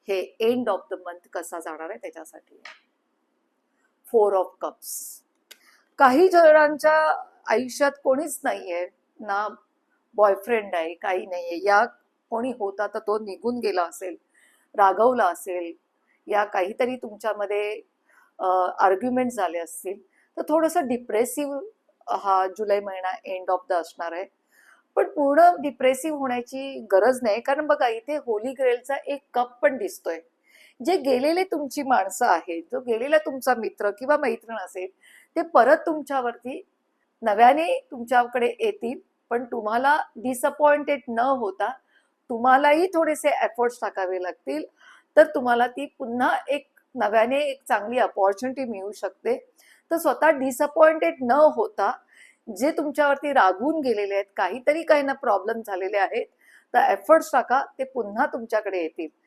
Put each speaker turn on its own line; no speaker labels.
हे end of the month कसा जाणार आहे त्याच्यासाठी. 4 ऑफ कप्स. काही जणांच्या आयुष्यात कोणीच नाहीये, ना बॉयफ्रेंड आहे, काही नाहीये, या कोणी होता तर तो निघून गेला असेल, रागवला असेल, या काहीतरी तुमच्यामध्ये आर्ग्युमेंट झाले असतील, तर थोडंसं डिप्रेसिव्ह हा जुलै महिना एंड ऑफ द असणार आहे. पण पूर्ण डिप्रेसिव्ह होण्याची गरज नाही, कारण बघा इथे होली ग्रेलचा एक कप पण दिसतोय. जे गेलेले तुमची माणसं आहेत, जो गेलेला तुमचा मित्र किंवा मैत्रीण असेल, ते परत तुमच्यावरती नव्याने तुमच्याकडे येतील, पण तुम्हाला डिसअपॉइंटेड न होता तुम्हालाही थोडेसे एफर्ट्स टाकावे लागतील, तर तुम्हाला ती पुन्हा एक नव्याने एक चांगली अपॉर्च्युनिटी मिळू शकते. तर स्वतः डिसअपॉइंटेड न होता जे तुमच्यावरती रागवून गेलेले आहेत, काहीतरी काही ना प्रॉब्लेम झालेले आहेत, तर एफर्ट्स टाका, ते पुन्हा तुमच्याकडे येतील.